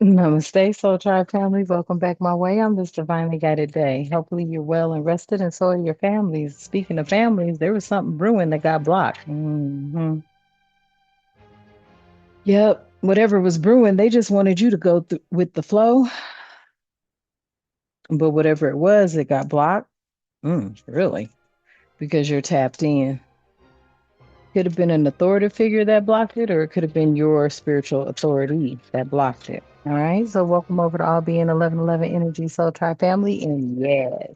Namaste, Soul Tribe family. Welcome back my way on this divinely guided day. Hopefully, you're well and rested, and so are your families. Speaking of families, there was something brewing that got blocked. Yep, whatever was brewing, they just wanted you to go with the flow, but whatever it was, it got blocked. Really? Because you're tapped in. Could have been an authoritative figure that blocked it, or it could have been your spiritual authority that blocked it. All right. So, welcome over to All Being 1111 Energy Soul Tribe family. And yes,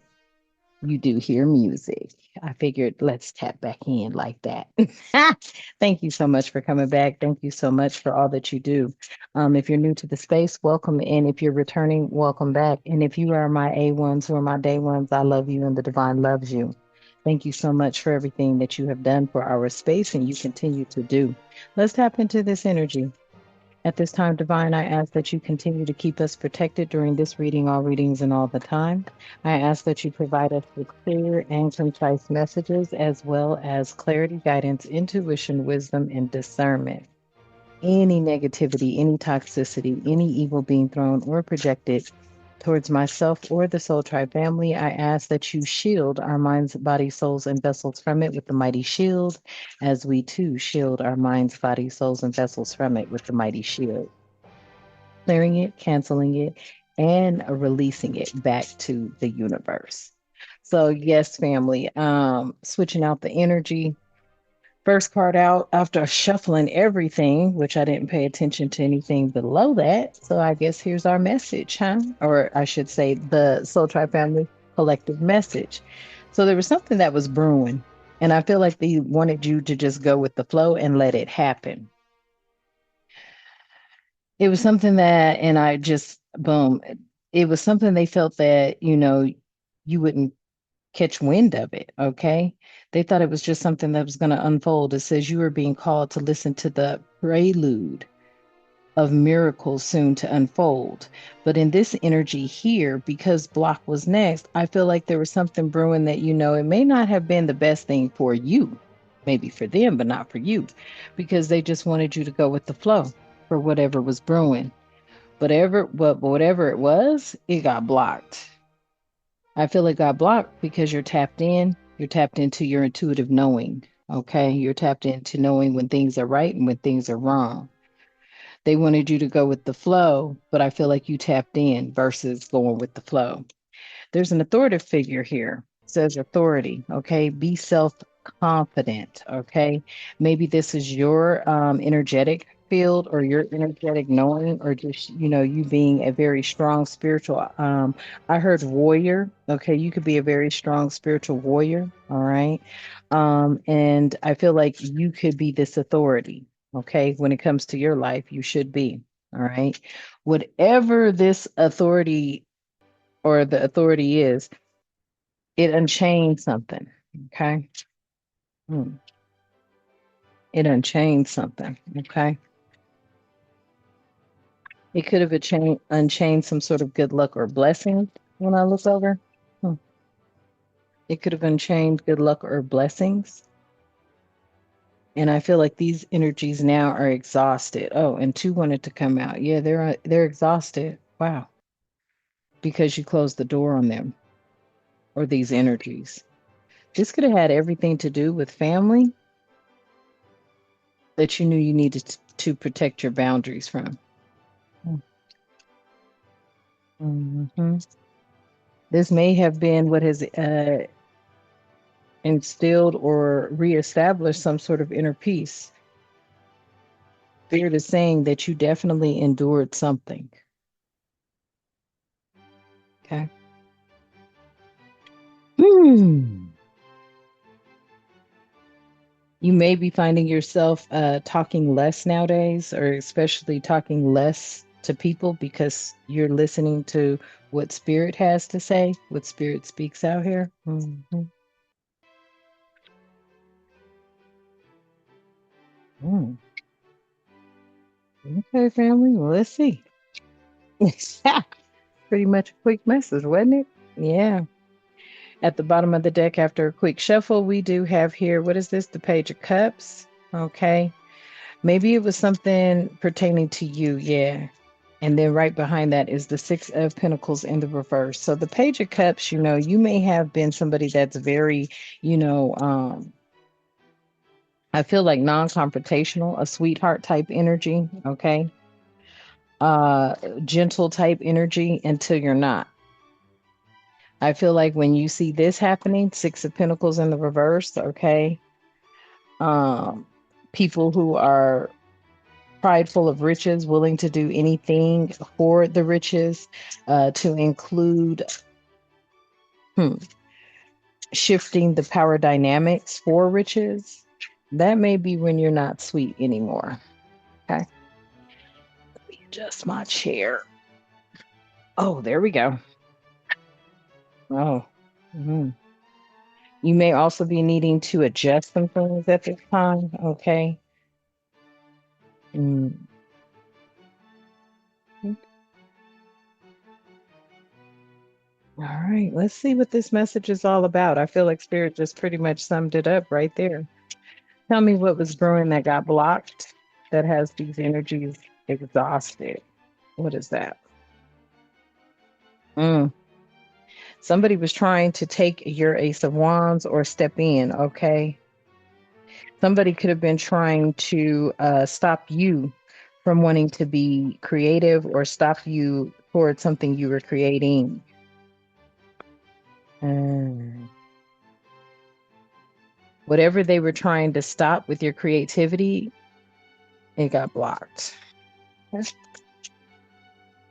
you do hear music. I figured let's tap back in like that. Thank you so much for coming back. Thank you so much for all that you do. If you're new to the space, welcome. And if you're returning, welcome back. And if you are my A1s who are my day ones, I love you and the divine loves you. Thank you so much for everything that you have done for our space and you continue to do. Let's tap into this energy. At this time, Divine, I ask that you continue to keep us protected during this reading, all readings, and all the time. I ask that you provide us with clear and concise messages, as well as clarity, guidance, intuition, wisdom, and discernment. Any negativity, any toxicity, any evil being thrown or projected towards myself or the Soul Tribe family, I ask that you shield our minds, bodies, souls, and vessels from it with the mighty shield, as we too shield our minds, bodies, souls, and vessels from it with the mighty shield, clearing it, canceling it, and releasing it back to the universe. So, yes, family, switching out the energy. First card out after shuffling everything, which I didn't pay attention to anything below that. So I guess here's our message, huh? Or I should say the Soul Tribe family collective message. So there was something that was brewing, and I feel like they wanted you to just go with the flow and let it happen. It was something that, and I just, boom, it was something they felt that, you wouldn't catch wind of it. Okay. They thought it was just something that was going to unfold. It says you are being called to listen to the prelude of miracles soon to unfold. But in this energy here, because block was next, I feel like there was something brewing that, it may not have been the best thing for you, maybe for them, but not for you, because they just wanted you to go with the flow for whatever was brewing. Whatever it was, it got blocked. I feel it got blocked because you're tapped in. You're tapped into your intuitive knowing. Okay. You're tapped into knowing when things are right and when things are wrong. They wanted you to go with the flow, but I feel like you tapped in versus going with the flow. There's an authoritative figure here. It says authority. Okay. Be self confident. Okay. Maybe this is your energetic field or your energetic knowing or just, you being a very strong spiritual. I heard warrior. Okay. You could be a very strong spiritual warrior. All right. And I feel like you could be this authority. Okay. When it comes to your life, you should be. All right. Whatever this authority or the authority is, it unchained something. Okay. Hmm. It unchained something. Okay. It could have unchained some sort of good luck or blessing when I look over. Hmm. It could have unchained good luck or blessings. And I feel like these energies now are exhausted. Oh, and two wanted to come out. Yeah, they're exhausted. Wow. Because you closed the door on them or these energies. This could have had everything to do with family that you knew you needed to protect your boundaries from. Mhm. This may have been what has instilled or reestablished some sort of inner peace. Spirit is saying that you definitely endured something. Okay. Hmm. You may be finding yourself talking less nowadays, or especially talking less to people because you're listening to what Spirit has to say, what Spirit speaks out here. Mm. Okay, family. Well, let's see. Pretty much a quick message, wasn't it? Yeah. At the bottom of the deck, after a quick shuffle, we do have here, what is this? The Page of Cups. Okay. Maybe it was something pertaining to you. Yeah. And then right behind that is the Six of Pentacles in the reverse. So the Page of Cups, you may have been somebody that's very, you know, I feel like non-confrontational, a sweetheart type energy, okay? Uh, gentle type energy until you're not. I feel like when you see this happening, Six of Pentacles in the reverse, okay? Um, people who are prideful of riches, willing to do anything for the riches, to include hmm, shifting the power dynamics for riches. That may be when you're not sweet anymore. Okay. Let me adjust my chair. Oh, there we go. Oh. Mhm. You may also be needing to adjust some things at this time. Okay. Mm. All right. Let's see what this message is all about. I feel like Spirit just pretty much summed it up right there. Tell me what was brewing that got blocked, that has these energies exhausted. What is that? Mm. Somebody was trying to take your Ace of Wands or step in, okay? Somebody could have been trying to stop you from wanting to be creative or stop you towards something you were creating. Mm. Whatever they were trying to stop with your creativity, it got blocked. Okay.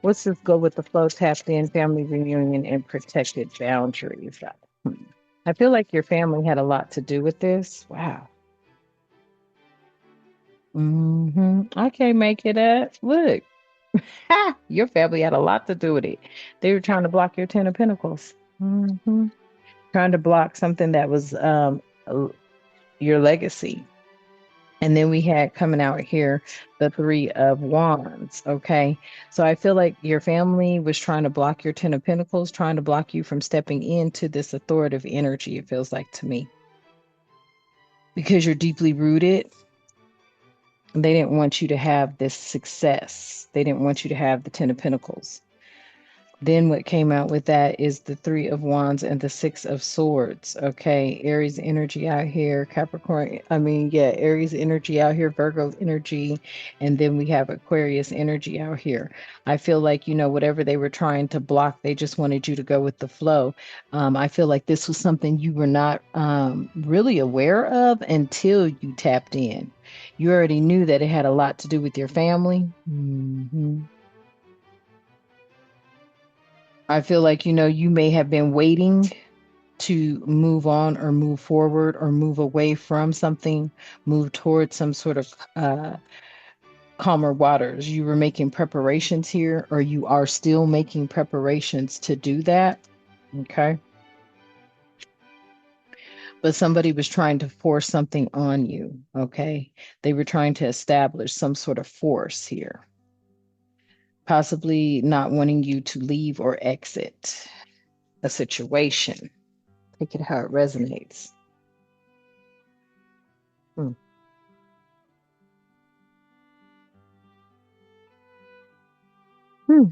Let's just go with the flow, tapped in, family reunion, and protected boundaries. Hmm. I feel like your family had a lot to do with this. Wow. I can't make it up. Look, your family had a lot to do with it. They were trying to block your Ten of Pentacles. Trying to block something that was your legacy. And then we had coming out here the Three of Wands. Okay. So I feel like your family was trying to block your Ten of Pentacles, trying to block you from stepping into this authoritative energy, it feels like to me. Because you're deeply rooted, they didn't want you to have this success. They didn't want you to have the Ten of Pentacles. Then what came out with that is the Three of Wands and the Six of Swords. Okay, Aries energy out here, Aries energy out here, Virgo energy, and then we have Aquarius energy out here. I feel like, whatever they were trying to block, they just wanted you to go with the flow. I feel like this was something you were not really aware of until you tapped in. You already knew that it had a lot to do with your family. I feel like, you may have been waiting to move on or move forward or move away from something, move towards some sort of calmer waters. You were making preparations here, or you are still making preparations to do that. Okay. But somebody was trying to force something on you. Okay. They were trying to establish some sort of force here, possibly not wanting you to leave or exit a situation. Take it how it resonates. Hmm. Hmm.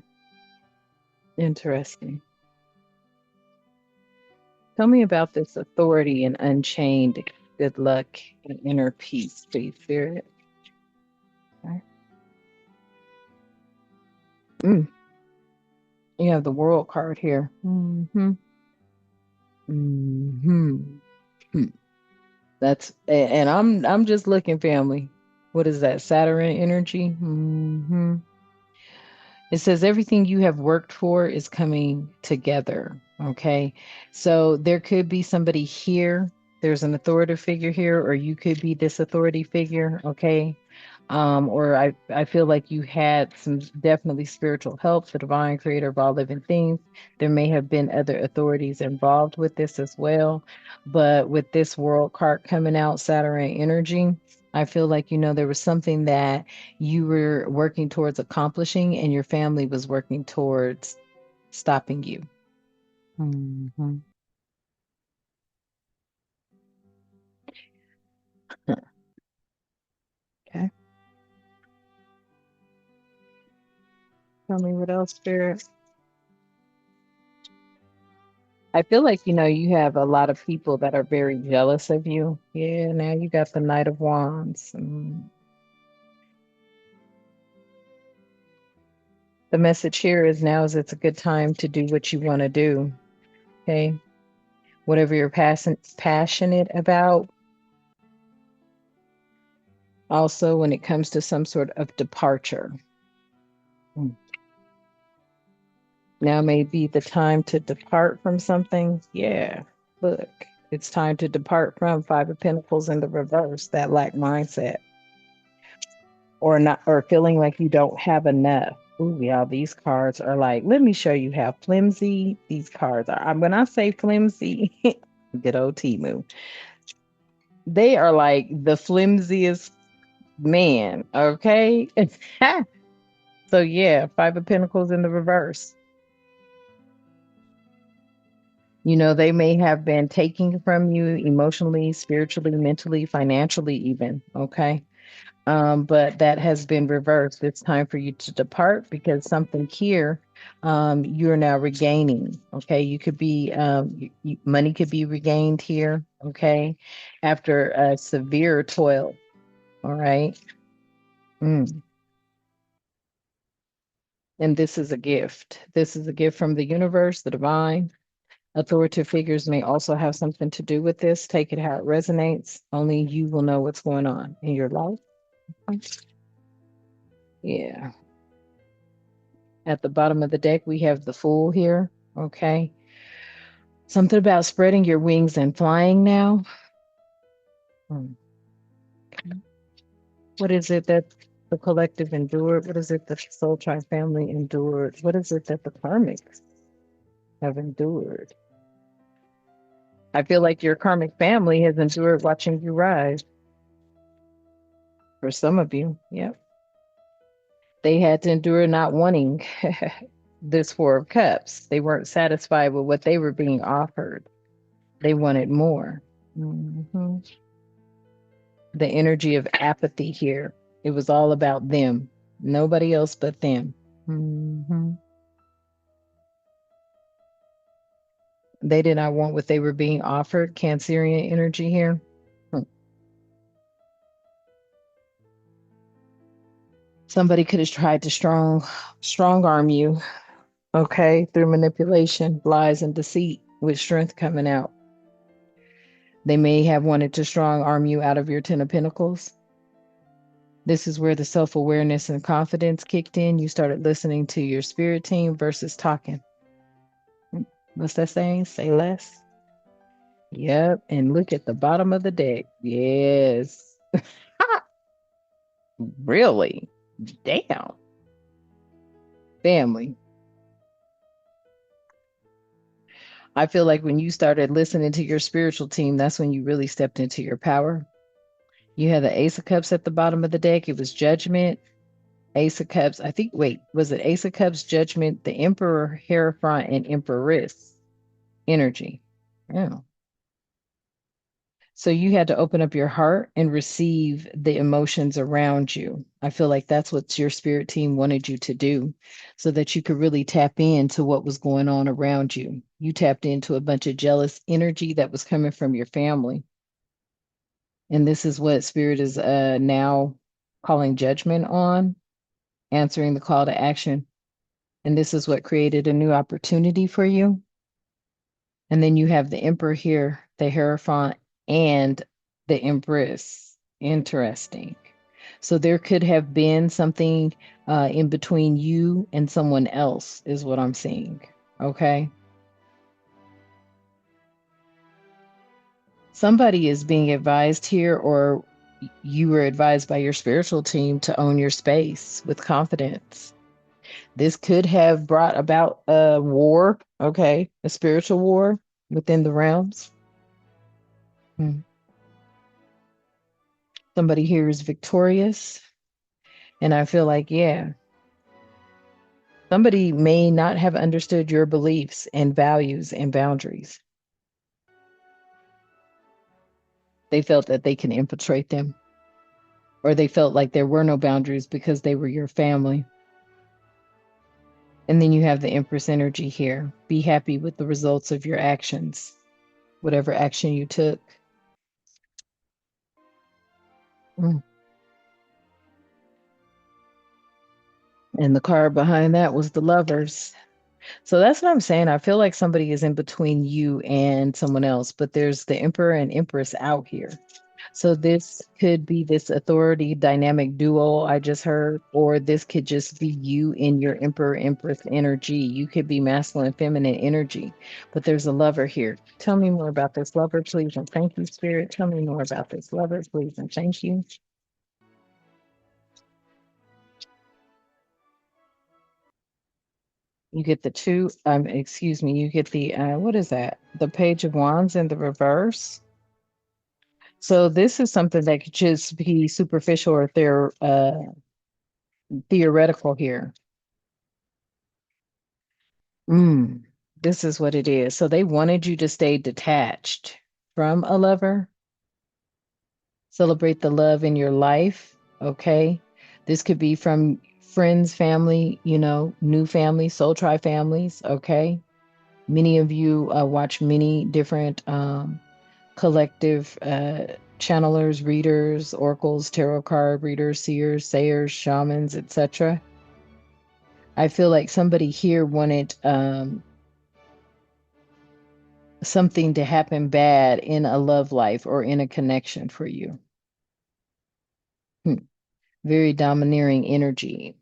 Interesting. Tell me about this authority and unchained good luck and inner peace, please, Spirit. Okay. Mm. You have the world card here. Hmm. Hmm. And I'm just looking, family. What is that? Saturn energy? It says everything you have worked for is coming together. Okay. So there could be somebody here. There's an authoritative figure here, or you could be this authority figure. Okay. Or I feel like you had some definitely spiritual help, the divine creator of all living things. There may have been other authorities involved with this as well. But with this world card coming out, Saturn energy, I feel like, there was something that you were working towards accomplishing and your family was working towards stopping you. Mhm. Okay. Tell me what else, Spirit. I feel like, you have a lot of people that are very jealous of you. Yeah, now you got the Knight of Wands. The message here is now is it's a good time to do what you want to do. Okay. Whatever you're passionate about. Also, when it comes to some sort of departure. Mm. Now may be the time to depart from something. Yeah. Look, it's time to depart from Five of Pentacles in the reverse, that lack mindset. Or not, or feeling like you don't have enough. Ooh, yeah, these cards are like, let me show you how flimsy these cards are. When I say flimsy, good old Timu, they are like the flimsiest man, okay? So yeah, Five of Pentacles in the reverse. They may have been taking from you emotionally, spiritually, mentally, financially, even, okay? But that has been reversed. It's time for you to depart because something here you're now regaining. Okay, you could be money could be regained here. Okay, after a severe toil. All right, mm. And this is a gift. This is a gift from the universe, the divine. Authoritative figures may also have something to do with this. Take it how it resonates. Only you will know what's going on in your life. Yeah. At the bottom of the deck, we have the Fool here. Okay. Something about spreading your wings and flying now. Hmm. What is it that the collective endured? What is it that the Soul Tribe family endured? What is it that the karmics have endured? I feel like your karmic family has endured watching you rise. For some of you, yep. They had to endure not wanting this Four of Cups. They weren't satisfied with what they were being offered. They wanted more. Mhm. The energy of apathy here. It was all about them, nobody else but them. Hmm. They did not want what they were being offered. Cancerian energy here. Hmm. Somebody could have tried to strong arm you, okay, through manipulation, lies, and deceit with strength coming out. They may have wanted to strong arm you out of your Ten of Pentacles. This is where the self awareness and confidence kicked in. You started listening to your spirit team versus talking. What's that saying? Say less. Yep. And look at the bottom of the deck. Yes. Really? Damn. Family. I feel like when you started listening to your spiritual team, that's when you really stepped into your power. You had the Ace of Cups at the bottom of the deck. It was Judgment, Ace of Cups. I think, wait, was it Ace of Cups, Judgment, the Emperor, Hierophant, and Empress energy? Yeah. So you had to open up your heart and receive the emotions around you. I feel like that's what your spirit team wanted you to do so that you could really tap into what was going on around you. You tapped into a bunch of jealous energy that was coming from your family. And this is what spirit is now calling judgment on, answering the call to action. And this is what created a new opportunity for you. And then you have the Emperor here, the Hierophant, and the Empress. Interesting. So there could have been something in between you and someone else, is what I'm seeing. Okay. Somebody is being advised here, or you were advised by your spiritual team to own your space with confidence. This could have brought about a war, okay, a spiritual war within the realms. Hmm. Somebody here is victorious. And I feel like, yeah, somebody may not have understood your beliefs and values and boundaries. They felt that they can infiltrate them, or they felt like there were no boundaries because they were your family. And then you have the Empress energy here. Be happy with the results of your actions, whatever action you took. Mm. And the card behind that was the Lovers. So that's what I'm saying. I feel like somebody is in between you and someone else, but there's the Emperor and Empress out here. So this could be this authority dynamic duo I just heard, or this could just be you in your Emperor Empress energy. You could be masculine feminine energy, but there's a lover here. Tell me more about this lover, please, and thank you, Spirit. Tell me more about this lover, please, and thank you. You get the two, excuse me, you get the, what is that? The Page of Wands in the reverse. So this is something that could just be superficial or theoretical here. Mm, this is what it is. So they wanted you to stay detached from a lover, celebrate the love in your life. Okay. This could be from friends, family, new families, soul tribe families. Okay. Many of you watch many different collective channelers, readers, oracles, tarot card readers, seers, sayers, shamans, etc. I feel like somebody here wanted something to happen bad in a love life or in a connection for you. Hmm. Very domineering energy.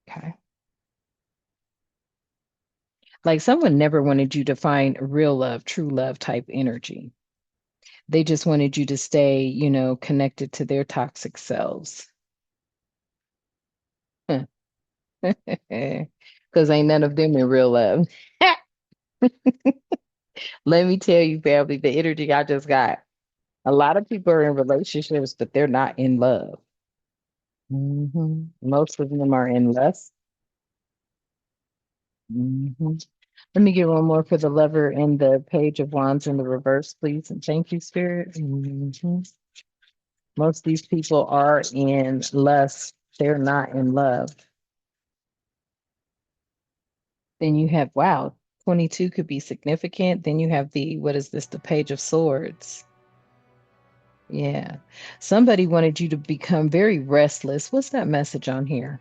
Okay. Like someone never wanted you to find real love, true love type energy. They just wanted you to stay, connected to their toxic selves. Because ain't none of them in real love. Let me tell you, family, the energy I just got. A lot of people are in relationships, but they're not in love. Most of them are in lust. hmm Let me get one more for the lover and the Page of Wands in the reverse, please. And thank you, Spirit. Most of these people are in lust. They're not in love. Then you have, wow, 22 could be significant. Then you have what is this? The Page of Swords. Yeah. Somebody wanted you to become very restless. What's that message on here?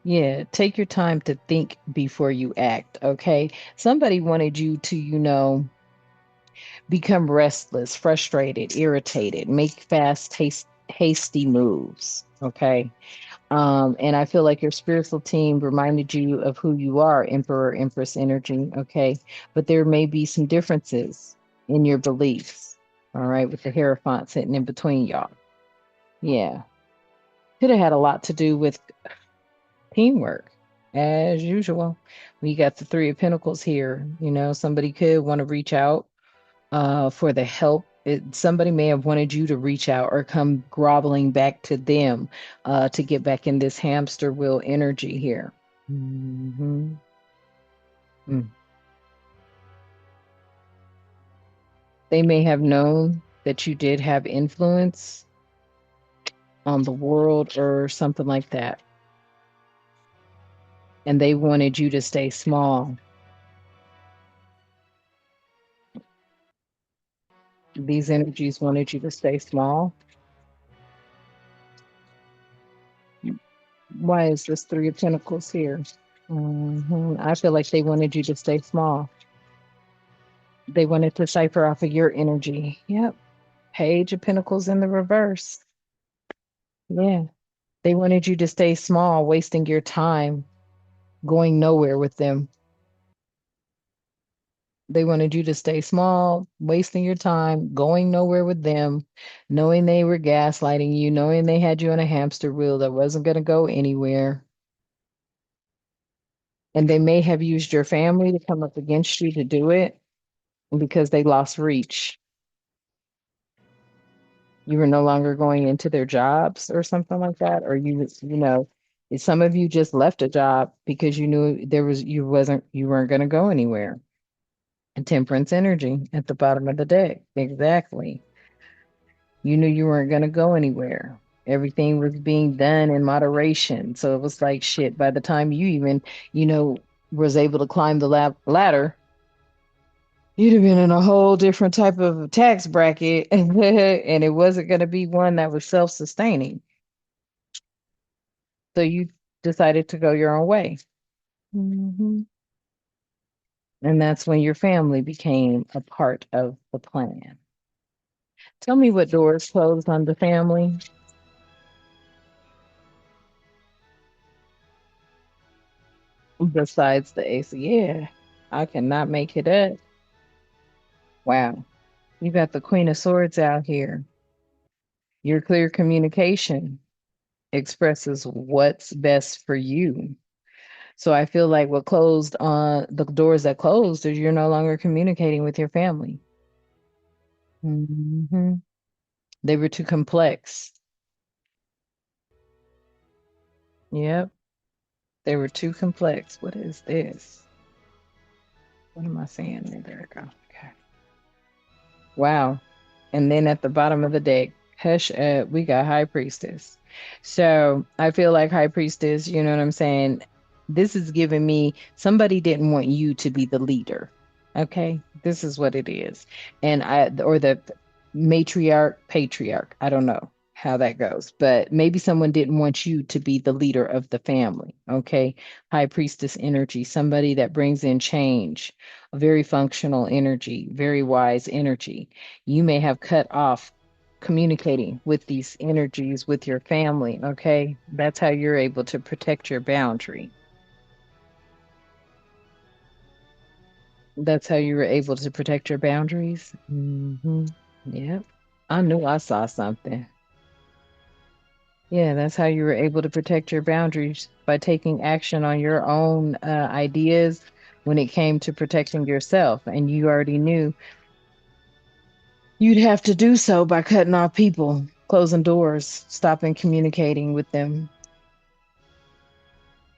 Yeah, take your time to think before you act, okay? Somebody wanted you to, become restless, frustrated, irritated, make fast, hasty moves, okay? And I feel like your spiritual team reminded you of who you are, Emperor, Empress energy, okay? But there may be some differences in your beliefs, all right, with the Hierophant sitting in between y'all. Yeah. Could have had a lot to do with teamwork, as usual. We got the Three of Pentacles here. Somebody could want to reach out for the help. Somebody may have wanted you to reach out or come groveling back to them to get back in this hamster wheel energy here. hmm Mm. They may have known that you did have influence on the world or something like that, and they wanted you to stay small. These energies wanted you to stay small. Why is this Three of Pentacles here? I feel like they wanted you to stay small. They wanted to cipher off of your energy. Yep. Page of Pentacles in the reverse. Yeah. They wanted you to stay small, wasting your time, going nowhere with them. They wanted you to stay small, wasting your time, going nowhere with them, knowing they were gaslighting you, knowing they had you on a hamster wheel that wasn't going to go anywhere. And they may have used your family to come up against you to do it because they lost reach. You were no longer going into their jobs or something like that, or some of you just left a job because you knew you weren't going to go anywhere. And Temperance energy at the bottom of the deck, exactly. You knew you weren't going to go anywhere. Everything was being done in moderation. So it was like shit. By the time you even, you know, was able to climb the ladder, you'd have been in a whole different type of tax bracket, and it wasn't going to be one that was self-sustaining. So you decided to go your own way. Hmm. And that's when your family became a part of the plan. Tell me what doors closed on the family besides the AC. Yeah, I cannot make it up. Wow. You got the Queen of Swords out here. Your clear communication expresses what's best for you. So I feel like what closed on the doors that closed is you're no longer communicating with your family. Hmm. They were too complex. Yep, they were too complex. What is this? What am I saying? There we go. Okay. Wow. And then at the bottom of the deck, hush up, we got High Priestess. So I feel like High Priestess, you know what I'm saying? This is giving me somebody didn't want you to be the leader. Okay. This is what it is. And or the matriarch, patriarch. I don't know how that goes, but maybe someone didn't want you to be the leader of the family. Okay. High Priestess energy, somebody that brings in change, a very functional energy, very wise energy. You may have cut off communicating with these energies with your family. Okay. That's how you're able to protect your boundary. That's how you were able to protect your boundaries. Yep. I knew I saw something. Yeah, that's how you were able to protect your boundaries by taking action on your own ideas when it came to protecting yourself. And you already knew you'd have to do so by cutting off people, closing doors, stopping communicating with them.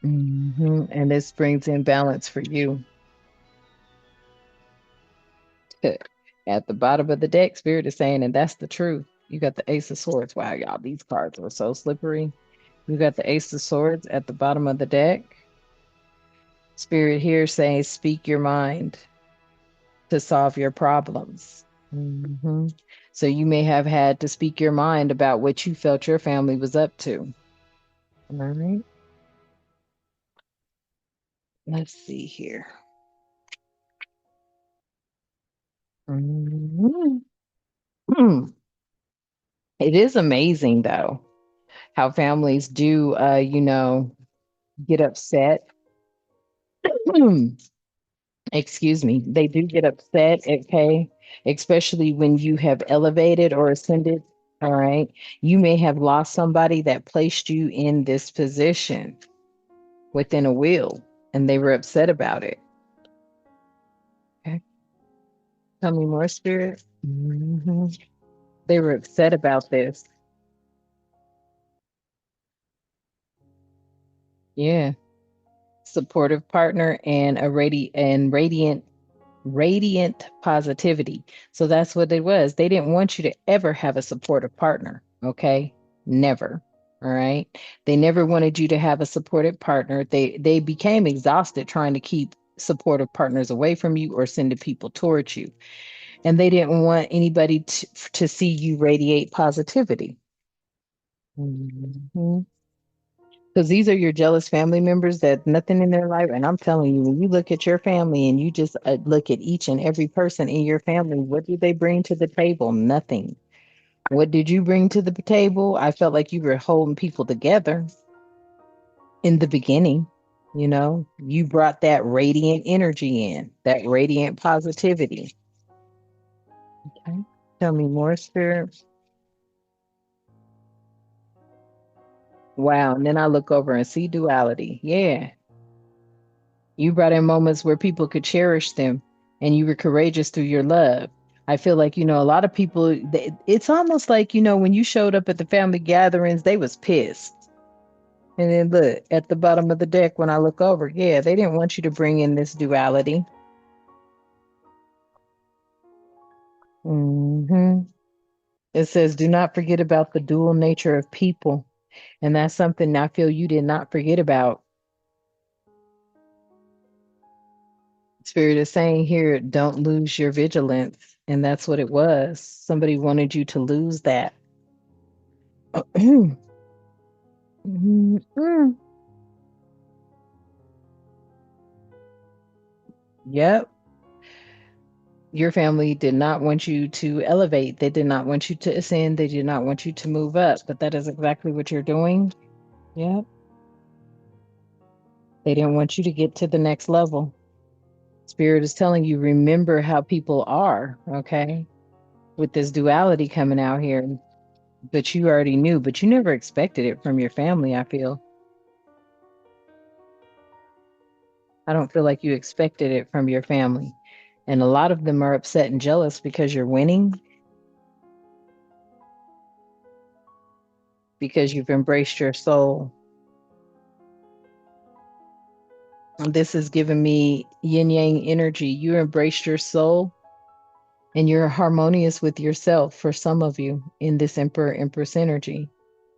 And this brings in balance for you. At the bottom of the deck, Spirit is saying, and that's the truth. You got the Ace of Swords. Wow, y'all, these cards are so slippery. You got the Ace of Swords at the bottom of the deck. Spirit here saying, speak your mind to solve your problems. hmm So you may have had to speak your mind about what you felt your family was up to. All right. Let's see here. Mhm. It is amazing, though, how families do, get upset. Excuse me. They do get upset, okay, especially when you have elevated or ascended. All right. You may have lost somebody that placed you in this position within a will, and they were upset about it. Okay. Tell me more, Spirit. They were upset about this. Yeah. Supportive partner and a radiant positivity. So that's what it was. They didn't want you to ever have a supportive partner. Okay. Never. All right. They never wanted you to have a supportive partner. They became exhausted trying to keep supportive partners away from you or sending people towards you. And they didn't want anybody to see you radiate positivity. Mhm. Because these are your jealous family members that nothing in their life. And I'm telling you, when you look at your family and you just look at each and every person in your family, what do they bring to the table? Nothing. What did you bring to the table? I felt like you were holding people together in the beginning. You brought that radiant energy in, that radiant positivity. Okay. Tell me more, Spirit. Wow. And then I look over and see duality. Yeah. You brought in moments where people could cherish them and you were courageous through your love. I feel like, a lot of people, it's almost like, when you showed up at the family gatherings, they was pissed. And then look at the bottom of the deck when I look over, yeah, they didn't want you to bring in this duality. hmm It says, do not forget about the dual nature of people. And that's something I feel you did not forget about. Spirit is saying here, don't lose your vigilance. And that's what it was. Somebody wanted you to lose that. Yep. Your family did not want you to elevate. They did not want you to ascend. They did not want you to move up. But that is exactly what you're doing. Yep. They didn't want you to get to the next level. Spirit is telling you, remember how people are, okay? With this duality coming out here, but you already knew, but you never expected it from your family, I feel. I don't feel like you expected it from your family. And a lot of them are upset and jealous because you're winning, because you've embraced your soul. And this is giving me yin yang energy. You embraced your soul and you're harmonious with yourself for some of you in this Emperor Empress energy,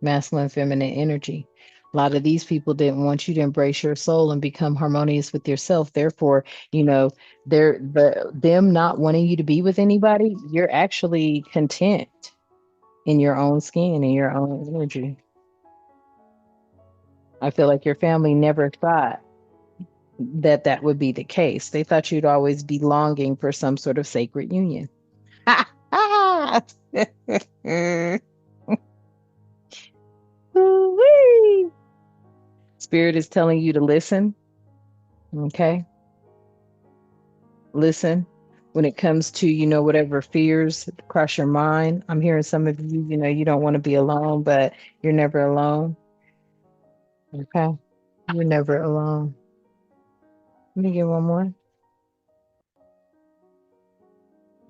masculine feminine energy. A lot of these people didn't want you to embrace your soul and become harmonious with yourself. Therefore, you know, them not wanting you to be with anybody, you're actually content in your own skin, in your own energy. I feel like your family never thought that that would be the case. They thought you'd always be longing for some sort of sacred union. Ooh-wee. Spirit is telling you to listen. Okay. Listen. When it comes to, whatever fears cross your mind, I'm hearing some of you, you don't want to be alone, but you're never alone. Okay. You're never alone. Let me get one more.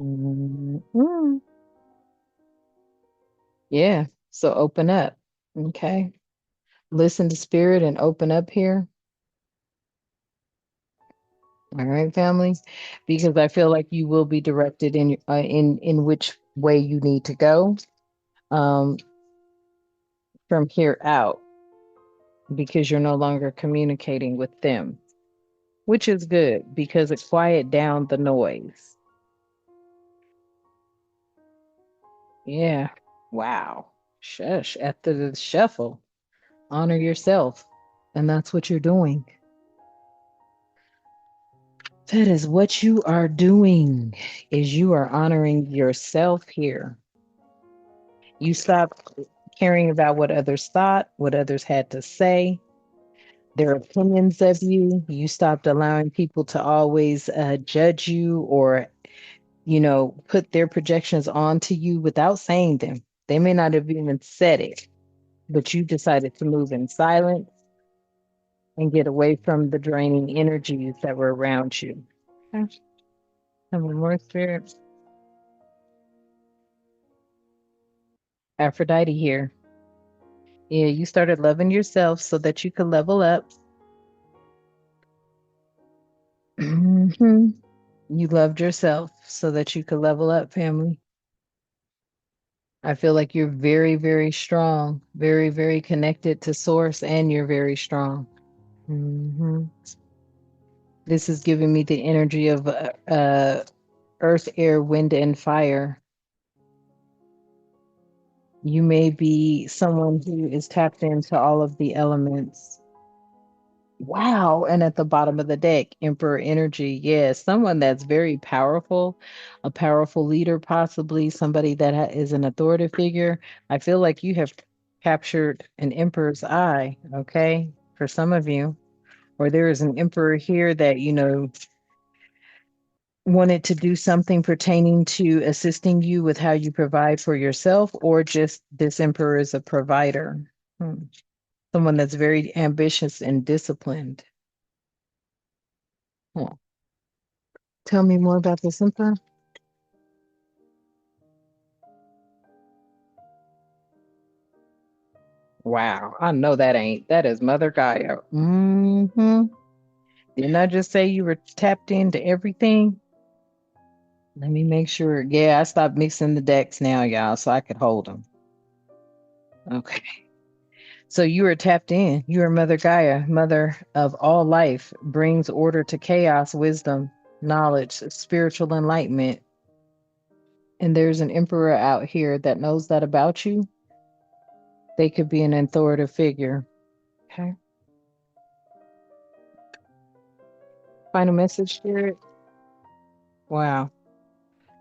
Mhm. Yeah. So open up. Okay. Listen to spirit and open up here. All right, family, because I feel like you will be directed in which way you need to go um, from here out, because you're no longer communicating with them, which is good because it quiet down the noise. Yeah. Wow. Shush. After the shuffle, honor yourself, and that's what you're doing. That is what you are doing. Is you are honoring yourself here. You stop caring about what others thought, what others had to say, their opinions of you. You stopped allowing people to always judge you or, put their projections onto you without saying them. They may not have even said it, but you decided to move in silence and get away from the draining energies that were around you. Okay. Some more spirits. Aphrodite here. Yeah, you started loving yourself so that you could level up. Mhm. You loved yourself so that you could level up, family. I feel like you're very, very strong, very, very connected to source, and you're very strong. Hmm. This is giving me the energy of earth, air, wind, and fire. You may be someone who is tapped into all of the elements. Wow. And at the bottom of the deck, Emperor Energy. Yes, someone that's very powerful, a powerful leader, possibly somebody that is an authoritative figure. I feel like you have captured an emperor's eye, okay, for some of you. Or there is an emperor here that, wanted to do something pertaining to assisting you with how you provide for yourself, or just this emperor is a provider. Hmm. Someone that's very ambitious and disciplined. Huh. Tell me more about this emperor. Wow, I know that is Mother Gaia. Didn't I just say you were tapped into everything? Let me make sure. Yeah, I stopped mixing the decks now, y'all, so I could hold them. Okay. So you are tapped in. You are Mother Gaia, mother of all life, brings order to chaos, wisdom, knowledge, spiritual enlightenment. And there's an emperor out here that knows that about you. They could be an authoritative figure. Okay. Final message, Spirit. Wow.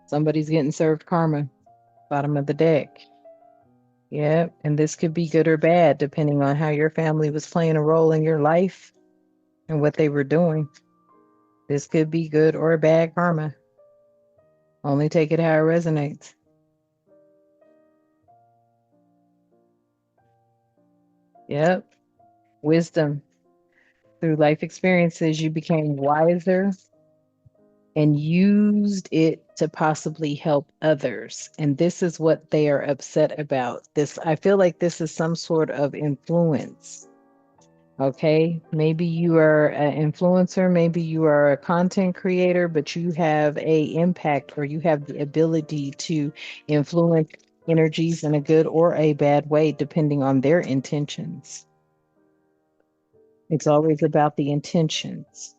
Somebody's getting served karma. Bottom of the deck. Yep. And this could be good or bad, depending on how your family was playing a role in your life and what they were doing. This could be good or bad karma. Only take it how it resonates. Yep. Wisdom. Through life experiences, you became wiser and used it to possibly help others. And this is what they are upset about. This, I feel like this is some sort of influence. Okay, maybe you are an influencer, maybe you are a content creator, but you have a impact or you have the ability to influence energies in a good or a bad way, depending on their intentions. It's always about the intentions.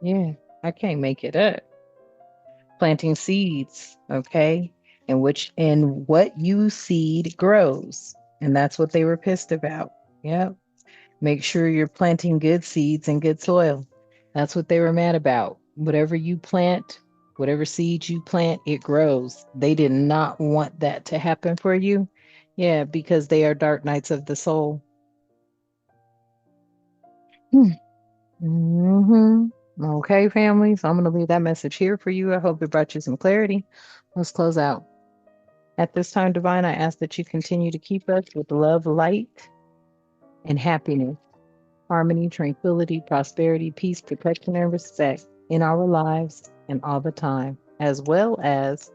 Yeah, I can't make it up. Planting seeds, okay? And what you seed grows. And that's what they were pissed about. Yep. Make sure you're planting good seeds in good soil. That's what they were mad about. Whatever you plant, whatever seeds you plant, it grows. They did not want that to happen for you. Yeah, because they are dark nights of the soul. Hmm. hmm Okay, family. So I'm going to leave that message here for you. I hope it brought you some clarity. Let's close out. At this time, Divine, I ask that you continue to keep us with love, light, and happiness, harmony, tranquility, prosperity, peace, protection, and respect in our lives and all the time, as well as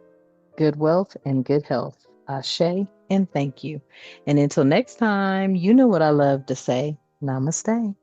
good wealth and good health. Ashe, and thank you. And until next time, you know what I love to say. Namaste.